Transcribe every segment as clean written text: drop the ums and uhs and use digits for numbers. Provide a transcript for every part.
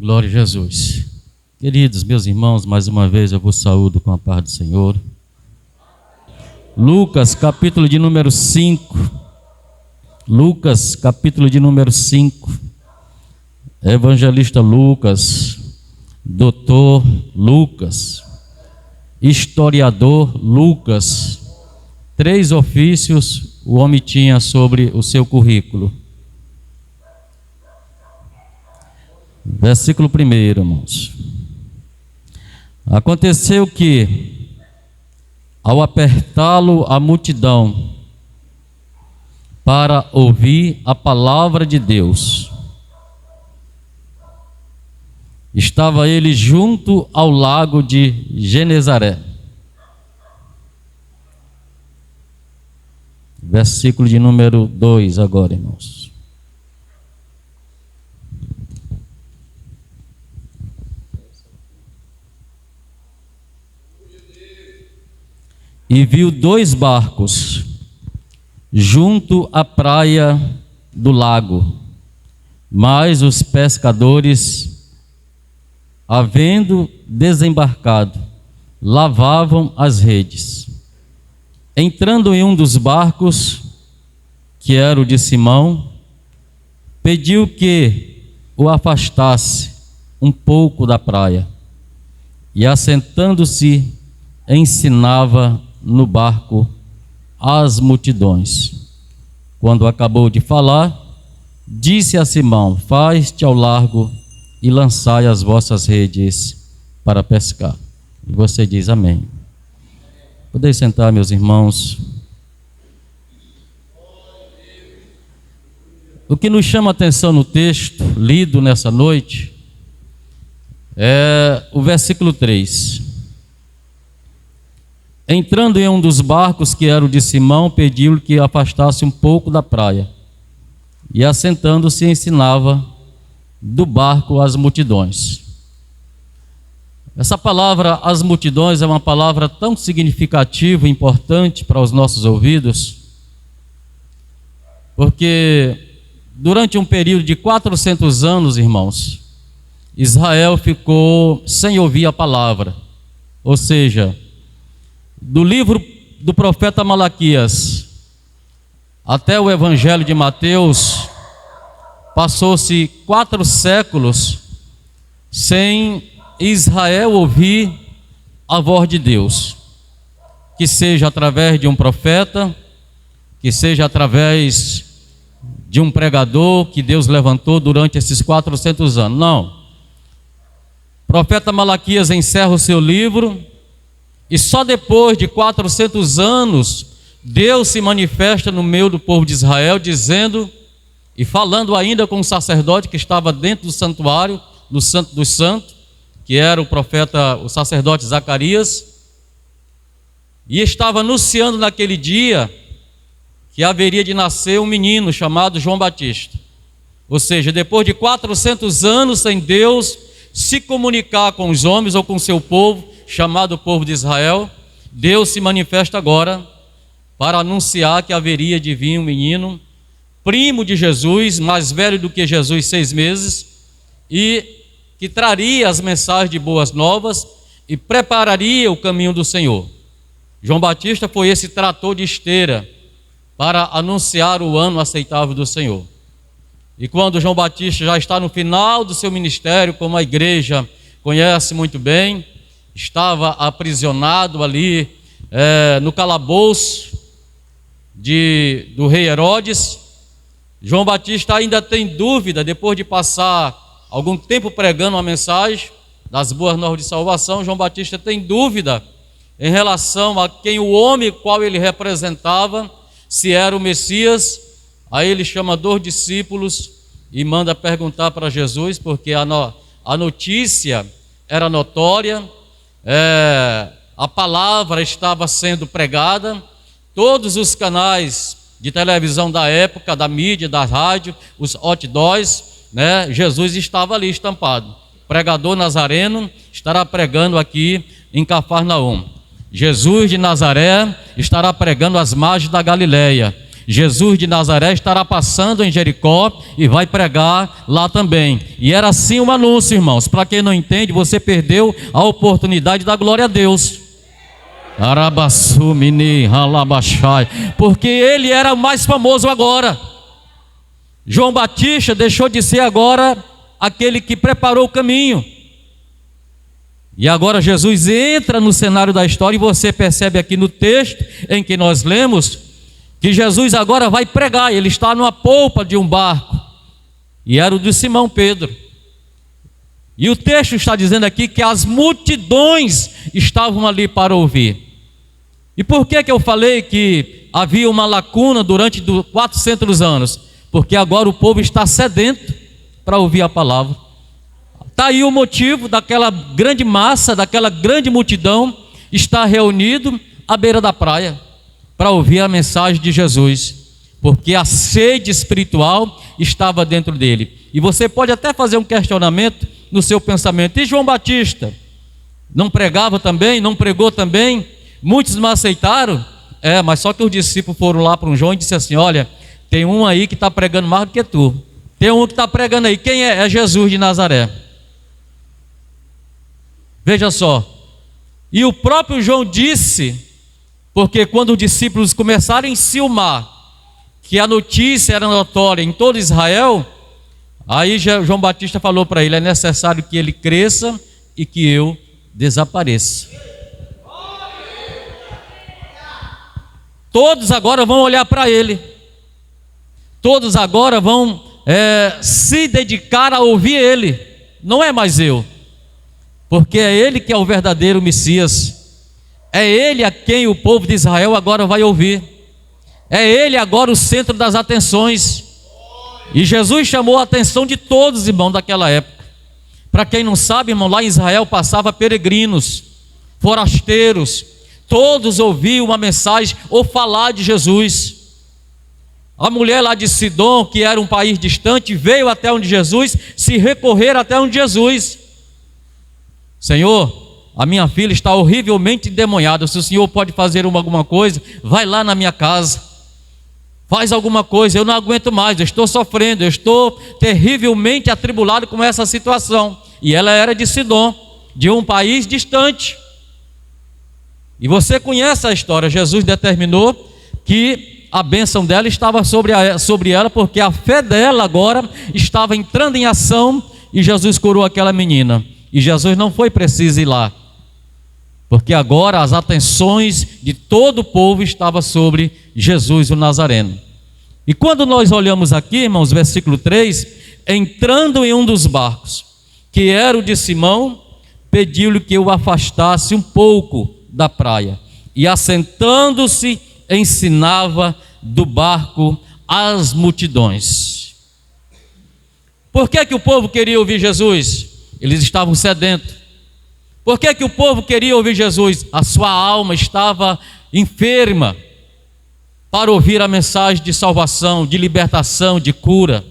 Glória a Jesus. Queridos meus irmãos, mais uma vez eu vos saúdo com a paz do Senhor. Lucas, capítulo de número 5. Lucas, capítulo de número 5. Evangelista Lucas, doutor Lucas, historiador Lucas. 3 ofícios o homem tinha sobre o seu currículo. Versículo 1, irmãos. Aconteceu que, ao apertá-lo a multidão para ouvir a palavra de Deus, estava ele junto ao lago de Genezaré. Versículo de número 2 agora, irmãos. E viu 2 barcos junto à praia do lago, mas os pescadores, havendo desembarcado, lavavam as redes. Entrando em um dos barcos, que era o de Simão, pediu que o afastasse um pouco da praia, e assentando-se, ensinava no barco as multidões. Quando acabou de falar, disse a Simão: faz-te ao largo e lançai as vossas redes para pescar. E você diz amém. Podeis sentar, meus irmãos. O que nos chama a atenção no texto lido nessa noite é o versículo 3. Entrando em um dos barcos, que era o de Simão, pediu-lhe que afastasse um pouco da praia, e assentando-se ensinava do barco as multidões. Essa palavra, as multidões, é uma palavra tão significativa e importante para os nossos ouvidos, porque durante um período de 400 anos, irmãos, Israel ficou sem ouvir a palavra. Ou seja, do livro do profeta Malaquias até o Evangelho de Mateus, passou-se 4 séculos sem Israel ouvir a voz de Deus, que seja através de um profeta, que seja através de um pregador que Deus levantou durante esses 400 anos. Não. O profeta Malaquias encerra o seu livro, e só depois de 400 anos, Deus se manifesta no meio do povo de Israel, dizendo e falando ainda com o sacerdote que estava dentro do santuário, do Santo dos Santos, que era o profeta, o sacerdote Zacarias, e estava anunciando naquele dia que haveria de nascer um menino chamado João Batista. Ou seja, depois de 400 anos sem Deus se comunicar com os homens ou com o seu povo, chamado povo de Israel, Deus se manifesta agora para anunciar que haveria de vir um menino, primo de Jesus, mais velho do que Jesus 6 meses, e que traria as mensagens de boas novas e prepararia o caminho do Senhor. João Batista foi esse trator de esteira para anunciar o ano aceitável do Senhor. E quando João Batista já está no final do seu ministério, como a igreja conhece muito bem, estava aprisionado ali no calabouço do rei Herodes. João Batista ainda tem dúvida, depois de passar algum tempo pregando uma mensagem das boas novas de salvação, João Batista tem dúvida em relação a quem o homem qual ele representava, se era o Messias. Aí ele chama 2 discípulos e manda perguntar para Jesus, porque a notícia era notória, a palavra estava sendo pregada, todos os canais de televisão da época, da mídia, da rádio, os outdoors, Jesus estava ali estampado. Pregador nazareno estará pregando aqui em Cafarnaum. Jesus de Nazaré estará pregando às margens da Galileia. Jesus de Nazaré estará passando em Jericó e vai pregar lá também. E era assim um anúncio, irmãos. Para quem não entende, você perdeu a oportunidade da glória a Deus. Porque ele era o mais famoso agora. João Batista deixou de ser agora aquele que preparou o caminho. E agora Jesus entra no cenário da história, e você percebe aqui no texto em que nós lemos que Jesus agora vai pregar. Ele está numa polpa de um barco, e era o de Simão Pedro. E o texto está dizendo aqui que as multidões estavam ali para ouvir. E por que eu falei que havia uma lacuna durante 400 anos? Porque agora o povo está sedento para ouvir a palavra. Está aí o motivo daquela grande massa, daquela grande multidão estar reunido à beira da praia para ouvir a mensagem de Jesus, porque a sede espiritual estava dentro dele. E você pode até fazer um questionamento no seu pensamento: e João Batista não pregava também? Não pregou também? Muitos não aceitaram? Mas só que os discípulos foram lá para um João e disseram assim: olha, tem um aí que está pregando mais do que tu. Tem um que está pregando aí. Quem é? É Jesus de Nazaré. Veja só. E o próprio João disse, porque quando os discípulos começaram a enciumar que a notícia era notória em todo Israel, aí João Batista falou para ele: é necessário que ele cresça e que eu desapareça. Todos agora vão olhar para ele. Todos agora vão se dedicar a ouvir ele. Não é mais eu, porque é ele que é o verdadeiro Messias. É ele a quem o povo de Israel agora vai ouvir. É ele agora o centro das atenções. E Jesus chamou a atenção de todos, irmão, daquela época. Para quem não sabe, irmão, lá em Israel passava peregrinos, forasteiros. Todos ouviam uma mensagem ou falar de Jesus. A mulher lá de Sidom, que era um país distante, veio até onde Jesus, se recorrer até onde Jesus. Senhor, a minha filha está horrivelmente endemoniada. Se o Senhor pode fazer alguma coisa, vai lá na minha casa, faz alguma coisa. Eu não aguento mais, eu estou sofrendo, eu estou terrivelmente atribulado com essa situação. E ela era de Sidom, de um país distante. E você conhece a história. Jesus determinou que a bênção dela estava sobre ela, porque a fé dela agora estava entrando em ação, e Jesus curou aquela menina. E Jesus não foi preciso ir lá, porque agora as atenções de todo o povo estavam sobre Jesus o Nazareno. E quando nós olhamos aqui, irmãos, versículo 3, entrando em um dos barcos, que era o de Simão, pediu-lhe que o afastasse um pouco da praia, e assentando-se, ensinava do barco as multidões. Por que o povo queria ouvir Jesus? Eles estavam sedentos. Por que o povo queria ouvir Jesus? A sua alma estava enferma para ouvir a mensagem de salvação, de libertação, de cura.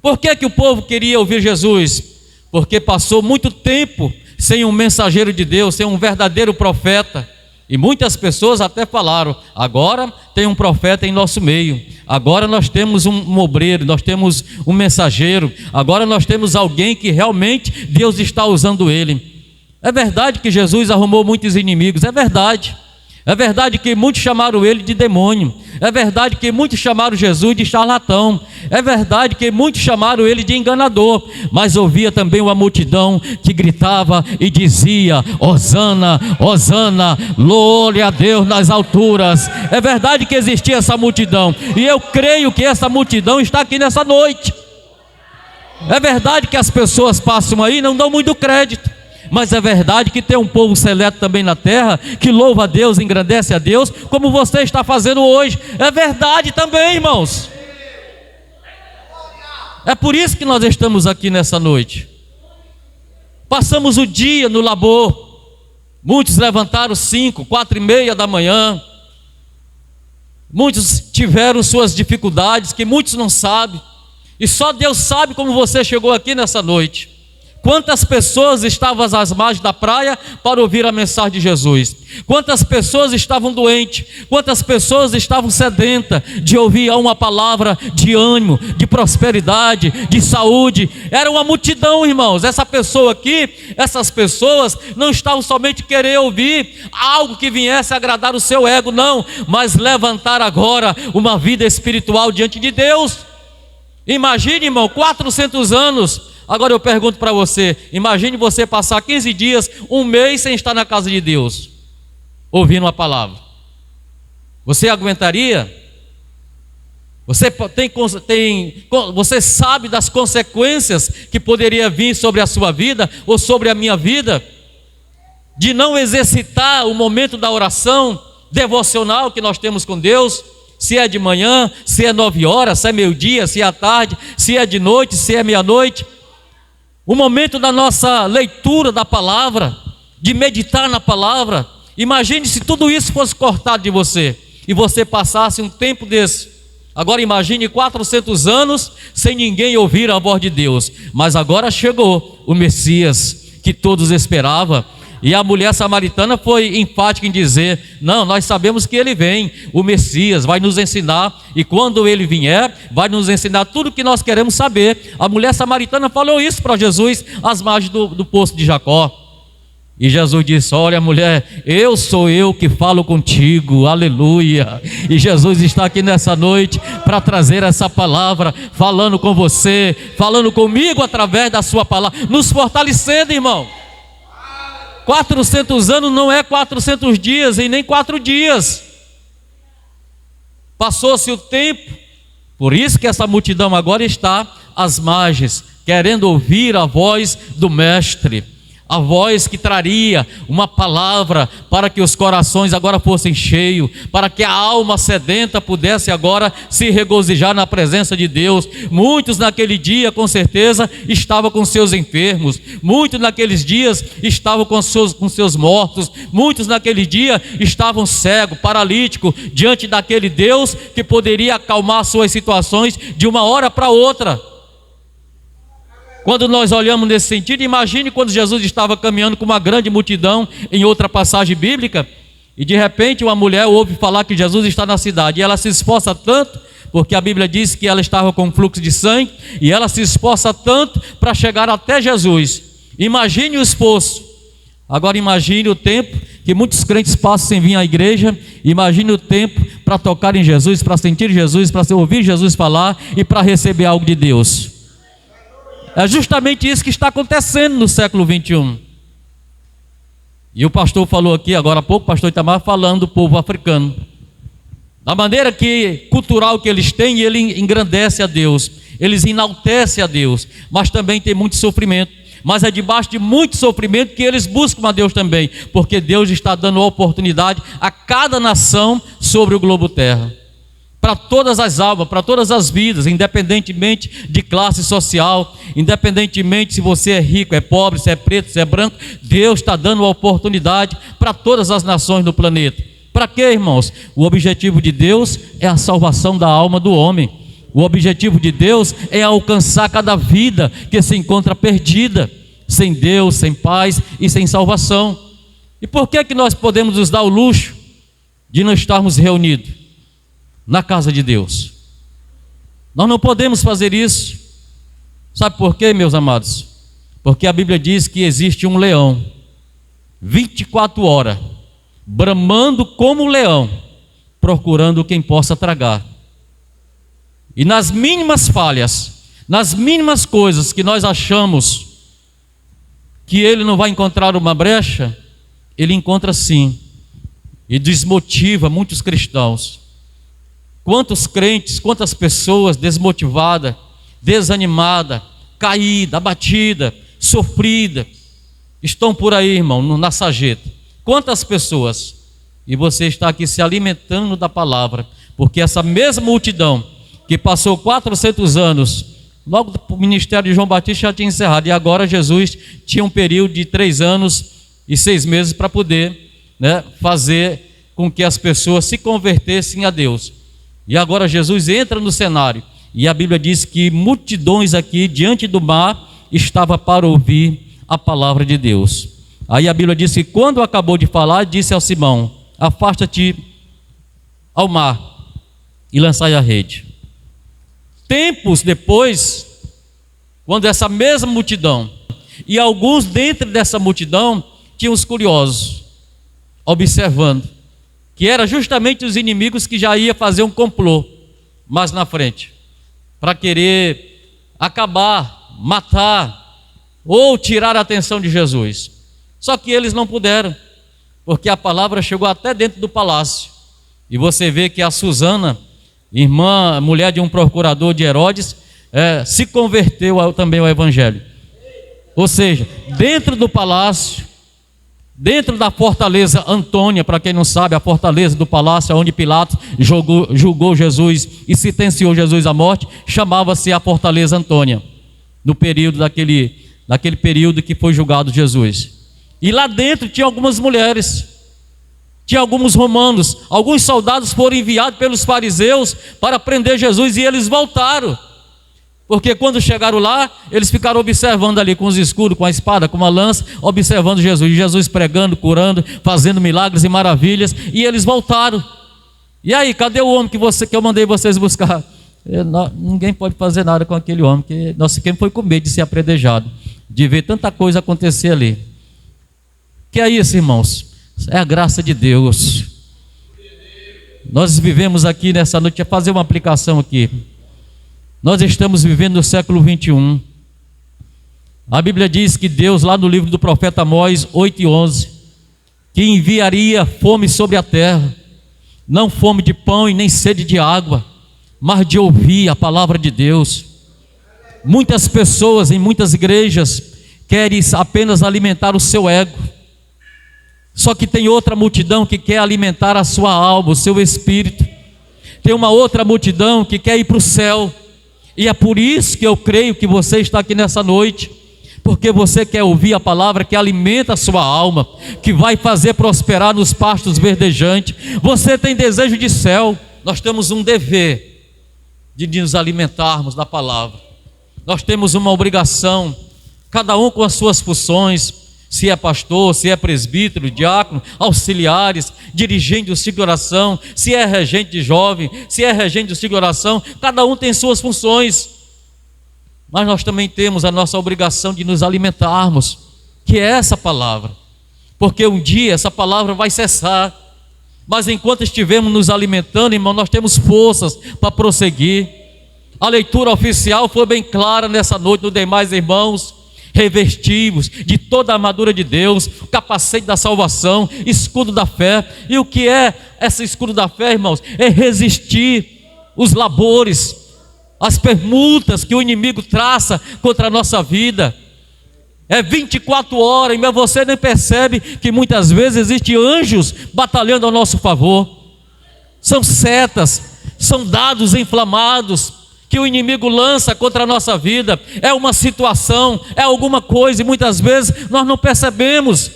Por que o povo queria ouvir Jesus? Porque passou muito tempo sem um mensageiro de Deus, sem um verdadeiro profeta. E muitas pessoas até falaram: agora tem um profeta em nosso meio, agora nós temos um obreiro, nós temos um mensageiro, agora nós temos alguém que realmente Deus está usando ele. É verdade que Jesus arrumou muitos inimigos, é verdade. É verdade que muitos chamaram ele de demônio. É verdade que muitos chamaram Jesus de charlatão. É verdade que muitos chamaram ele de enganador. Mas ouvia também uma multidão que gritava e dizia: Hosana, Hosana, glória a Deus nas alturas. É verdade que existia essa multidão, e eu creio que essa multidão está aqui nessa noite. É verdade que as pessoas passam aí e não dão muito crédito, mas é verdade que tem um povo seleto também na terra, que louva a Deus, engrandece a Deus, como você está fazendo hoje. É verdade também, irmãos. É por isso que nós estamos aqui nessa noite. Passamos o dia no labor. Muitos levantaram 5, 4:30 da manhã. Muitos tiveram suas dificuldades, que muitos não sabem. E só Deus sabe como você chegou aqui nessa noite. Quantas pessoas estavam às margens da praia para ouvir a mensagem de Jesus? Quantas pessoas estavam doentes? Quantas pessoas estavam sedentas de ouvir uma palavra de ânimo, de prosperidade, de saúde? Era uma multidão, irmãos. Essas pessoas não estavam somente querer ouvir algo que viesse agradar o seu ego, não, mas levantar agora uma vida espiritual diante de Deus. Imagine, irmão, 400 anos. Agora eu pergunto para você, imagine você passar 15 dias, um mês sem estar na casa de Deus, ouvindo uma palavra. Você aguentaria? Você sabe das consequências que poderia vir sobre a sua vida ou sobre a minha vida, de não exercitar o momento da oração devocional que nós temos com Deus? Se é de manhã, se é 9 horas, se é meio-dia, se é à tarde, se é de noite, se é meia-noite. O momento da nossa leitura da palavra, de meditar na palavra. Imagine se tudo isso fosse cortado de você e você passasse um tempo desse. Agora imagine 400 anos sem ninguém ouvir a voz de Deus. Mas agora chegou o Messias que todos esperavam. E a mulher samaritana foi enfática em dizer: não, nós sabemos que ele vem, o Messias vai nos ensinar, e quando ele vier, vai nos ensinar tudo o que nós queremos saber. A mulher samaritana falou isso para Jesus às margens do poço de Jacó. E Jesus disse: olha, mulher, sou eu que falo contigo, aleluia. E Jesus está aqui nessa noite para trazer essa palavra, falando com você, falando comigo através da sua palavra, nos fortalecendo, irmão. 400 anos não é 400 dias e nem 4 dias. Passou-se o tempo, por isso que essa multidão agora está às margens, querendo ouvir a voz do Mestre. A voz que traria uma palavra para que os corações agora fossem cheios, para que a alma sedenta pudesse agora se regozijar na presença de Deus. Muitos naquele dia, com certeza, estavam com seus enfermos, muitos naqueles dias estavam com seus mortos, muitos naquele dia estavam cegos, paralíticos, diante daquele Deus que poderia acalmar suas situações de uma hora para outra. Quando nós olhamos nesse sentido, imagine quando Jesus estava caminhando com uma grande multidão em outra passagem bíblica, e de repente uma mulher ouve falar que Jesus está na cidade, e ela se esforça tanto, porque a Bíblia diz que ela estava com fluxo de sangue, e ela se esforça tanto para chegar até Jesus. Imagine o esforço. Agora imagine o tempo que muitos crentes passam sem vir à igreja. Imagine o tempo para tocar em Jesus, para sentir Jesus, para ouvir Jesus falar e para receber algo de Deus. É justamente isso que está acontecendo no século 21. E o pastor falou aqui agora há pouco, o pastor Itamar, falando do povo africano, da maneira cultural que eles têm, e ele engrandece a Deus, eles enaltecem a Deus, mas também tem muito sofrimento. Mas é debaixo de muito sofrimento que eles buscam a Deus também, porque Deus está dando oportunidade a cada nação sobre o globo terra, para todas as almas, para todas as vidas, independentemente de classe social, independentemente se você é rico, é pobre, se é preto, se é branco. Deus está dando uma oportunidade para todas as nações do planeta. Para quê, irmãos? O objetivo de Deus é a salvação da alma do homem. O objetivo de Deus é alcançar cada vida que se encontra perdida, sem Deus, sem paz e sem salvação. E por que nós podemos nos dar o luxo de não estarmos reunidos na casa de Deus? Nós não podemos fazer isso. Sabe por quê, meus amados? Porque a Bíblia diz que existe um leão 24 horas bramando como um leão, procurando quem possa tragar. E nas mínimas falhas, nas mínimas coisas que nós achamos que ele não vai encontrar uma brecha, ele encontra sim, e desmotiva muitos cristãos. Quantos crentes, quantas pessoas desmotivadas, desanimadas, caídas, abatidas, sofridas, estão por aí, irmão, na sarjeta. Quantas pessoas? E você está aqui se alimentando da palavra, porque essa mesma multidão que passou 400 anos, logo o ministério de João Batista já tinha encerrado, e agora Jesus tinha um período de 3 anos e 6 meses para poder, fazer com que as pessoas se convertessem a Deus. E agora Jesus entra no cenário, e a Bíblia diz que multidões aqui diante do mar estava para ouvir a palavra de Deus. Aí a Bíblia diz que quando acabou de falar, disse ao Simão: afasta-te ao mar e lançai a rede. Tempos depois, quando essa mesma multidão, e alguns dentro dessa multidão, tinham os curiosos, observando, que era justamente os inimigos que já ia fazer um complô, mais na frente, para querer acabar, matar, ou tirar a atenção de Jesus. Só que eles não puderam, porque a palavra chegou até dentro do palácio. E você vê que a Susana, irmã, mulher de um procurador de Herodes, se converteu também ao evangelho. Ou seja, dentro do palácio, dentro da fortaleza Antônia, para quem não sabe, a fortaleza do palácio onde Pilatos julgou Jesus e sentenciou Jesus à morte, chamava-se a fortaleza Antônia, no período daquele período que foi julgado Jesus. E lá dentro tinha algumas mulheres, tinha alguns romanos, alguns soldados foram enviados pelos fariseus para prender Jesus e eles voltaram. Porque quando chegaram lá, eles ficaram observando ali com os escudos, com a espada, com a lança, observando Jesus. Jesus pregando, curando, fazendo milagres e maravilhas. E eles voltaram. E aí, cadê o homem que eu mandei vocês buscar? Ninguém pode fazer nada com aquele homem, que nós fiquemos foi com medo de ser apredejado, de ver tanta coisa acontecer ali. Que é isso, irmãos? É a graça de Deus. Nós vivemos aqui nessa noite, deixa eu fazer uma aplicação aqui. Nós estamos vivendo no século 21. A Bíblia diz que Deus, lá no livro do profeta Amós 8:11, que enviaria fome sobre a terra, não fome de pão e nem sede de água, mas de ouvir a palavra de Deus. Muitas pessoas em muitas igrejas querem apenas alimentar o seu ego. Só que tem outra multidão que quer alimentar a sua alma, o seu espírito. Tem uma outra multidão que quer ir para o céu. E é por isso que eu creio que você está aqui nessa noite, porque você quer ouvir a palavra que alimenta a sua alma, que vai fazer prosperar nos pastos verdejantes. Você tem desejo de céu. Nós temos um dever de nos alimentarmos da palavra. Nós temos uma obrigação, cada um com as suas funções, se é pastor, se é presbítero, diácono, auxiliares, dirigente do ciclo de oração, se é regente de jovem, se é regente do ciclo de oração, cada um tem suas funções. Mas nós também temos a nossa obrigação de nos alimentarmos, que é essa palavra. Porque um dia essa palavra vai cessar. Mas enquanto estivermos nos alimentando, irmão, nós temos forças para prosseguir. A leitura oficial foi bem clara nessa noite, nos demais irmãos. Revestivos de toda a armadura de Deus, capacete da salvação, escudo da fé. E o que é esse escudo da fé, irmãos? É resistir os labores, as permutas que o inimigo traça contra a nossa vida. É 24 horas, mas você nem percebe que muitas vezes existem anjos batalhando ao nosso favor. São setas, são dados inflamados que o inimigo lança contra a nossa vida. É uma situação, é alguma coisa, e muitas vezes nós não percebemos,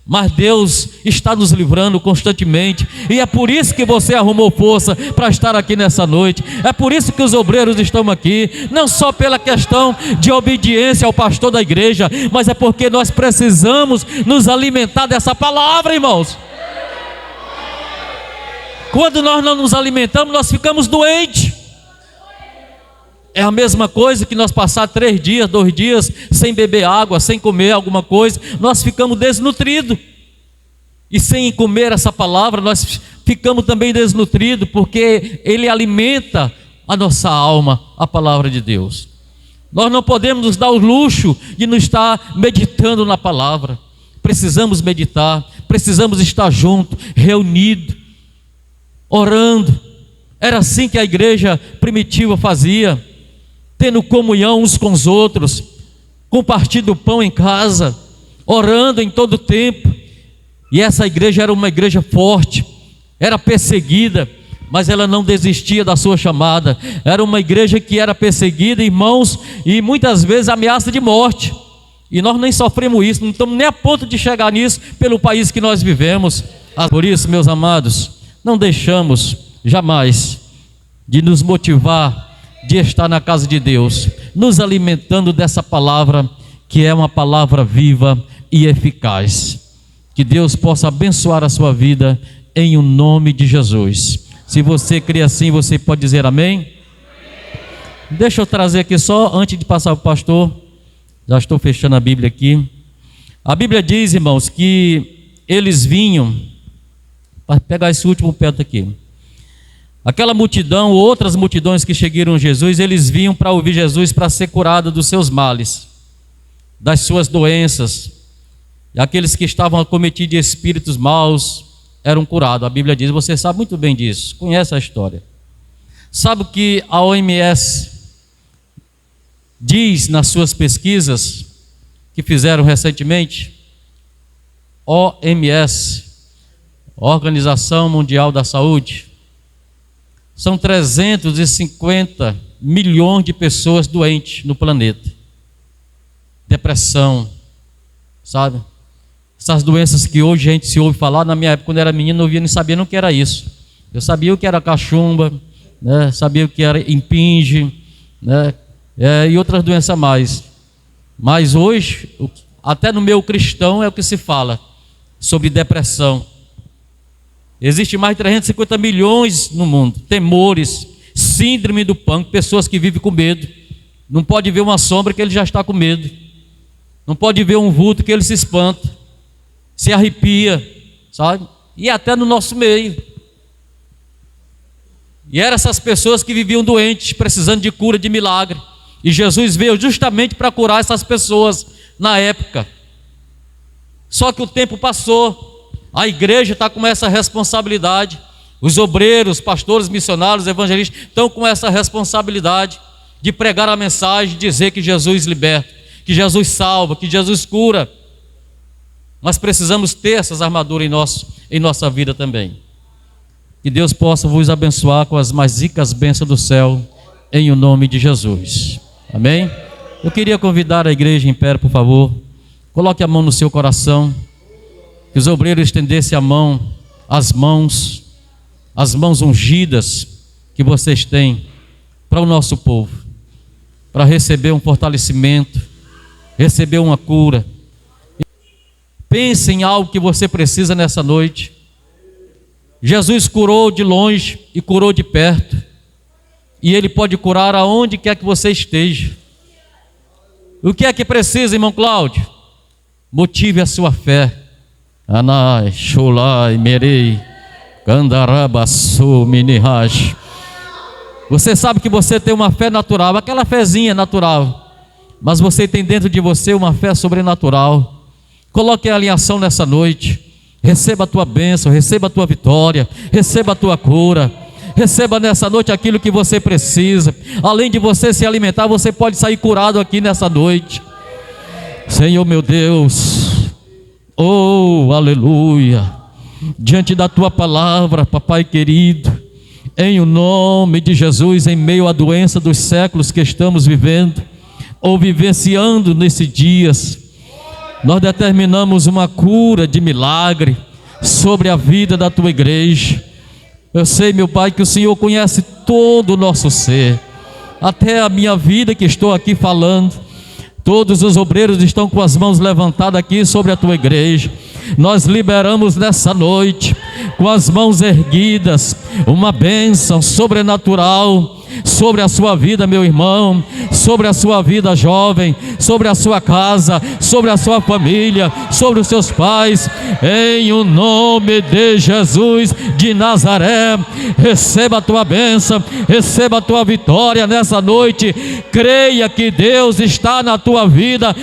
mas Deus está nos livrando constantemente, e é por isso que você arrumou força para estar aqui nessa noite. É por isso que os obreiros estão aqui, não só pela questão de obediência ao pastor da igreja, mas é porque nós precisamos nos alimentar dessa palavra, irmãos. Quando nós não nos alimentamos, nós ficamos doentes. É a mesma coisa que nós passar 3 dias, 2 dias sem beber água, sem comer alguma coisa, nós ficamos desnutridos. E sem comer essa palavra, nós ficamos também desnutridos, porque ele alimenta a nossa alma, a palavra de Deus. Nós não podemos nos dar o luxo de não estar meditando na palavra. Precisamos meditar, precisamos estar juntos, reunidos, orando. Era assim que a igreja primitiva fazia, tendo comunhão uns com os outros, compartilhando o pão em casa, orando em todo o tempo. E essa igreja era uma igreja forte, era perseguida, mas ela não desistia da sua chamada. Era uma igreja que era perseguida, irmãos, e muitas vezes ameaça de morte. E nós nem sofremos isso, não estamos nem a ponto de chegar nisso pelo país que nós vivemos. Por isso, meus amados, não deixamos jamais de nos motivar de estar na casa de Deus, nos alimentando dessa palavra que é uma palavra viva e eficaz. Que Deus possa abençoar a sua vida em o nome de Jesus. Se você crê assim, você pode dizer amém? Deixa eu trazer aqui só, antes de passar para o pastor, já estou fechando a Bíblia aqui. A Bíblia diz, irmãos, que eles vinham, para pegar esse último ponto aqui, aquela multidão, outras multidões que seguiram Jesus, eles vinham para ouvir Jesus para ser curado dos seus males, das suas doenças. E aqueles que estavam acometidos de espíritos maus eram curados. A Bíblia diz, você sabe muito bem disso, conhece a história. Sabe o que a OMS diz nas suas pesquisas que fizeram recentemente? OMS, Organização Mundial da Saúde. São 350 milhões de pessoas doentes no planeta. Depressão, sabe? Essas doenças que hoje a gente se ouve falar, na minha época, quando eu era menino, eu ouvia, nem sabia nem o que era isso. Eu sabia o que era cachumba, né? Sabia o que era impinge, né? E outras doenças mais. Mas hoje, até no meio cristão, é o que se fala sobre depressão. Existe mais de 350 milhões no mundo. Temores, síndrome do pânico, pessoas que vivem com medo. Não pode ver uma sombra que ele já está com medo. Não pode ver um vulto que ele se espanta, se arrepia, sabe? E até no nosso meio. E eram essas pessoas que viviam doentes, precisando de cura, de milagre. E Jesus veio justamente para curar essas pessoas na época. Só que o tempo passou, a igreja está com essa responsabilidade. Os obreiros, pastores, missionários, evangelistas estão com essa responsabilidade de pregar a mensagem, dizer que Jesus liberta, que Jesus salva, que Jesus cura. Nós precisamos ter essas armaduras em nossa vida também. Que Deus possa vos abençoar com as mais ricas bênçãos do céu, em o nome de Jesus. Amém? Eu queria convidar a igreja em pé, por favor. Coloque a mão no seu coração. Que os obreiros estendessem a mão, as mãos ungidas que vocês têm para o nosso povo, para receber um fortalecimento, receber uma cura. Pense em algo que você precisa nessa noite. Jesus curou de longe e curou de perto, e Ele pode curar aonde quer que você esteja. O que é que precisa, irmão Cláudio? Motive a sua fé. Anai, Shulai, Merei, Kandarabasu, Minihaj. Você sabe que você tem uma fé natural, aquela fezinha natural, mas você tem dentro de você uma fé sobrenatural. Coloque a alinhação nessa noite. Receba a tua bênção, receba a tua vitória, receba a tua cura. Receba nessa noite aquilo que você precisa. Além de você se alimentar, você pode sair curado aqui nessa noite. Senhor meu Deus, oh aleluia, diante da tua palavra, papai querido, em o nome de Jesus, em meio à doença dos séculos que estamos vivendo ou vivenciando nesses dias, nós determinamos uma cura de milagre sobre a vida da tua igreja. Eu sei, meu Pai, que o Senhor conhece todo o nosso ser, até a minha vida que estou aqui falando. Todos os obreiros estão com as mãos levantadas aqui sobre a tua igreja. Nós liberamos nessa noite, com as mãos erguidas, uma bênção sobrenatural sobre a sua vida, meu irmão, sobre a sua vida jovem, sobre a sua casa, sobre a sua família, sobre os seus pais, em o nome de Jesus de Nazaré. Receba a tua bênção, receba a tua vitória nessa noite. Creia que Deus está na tua vida.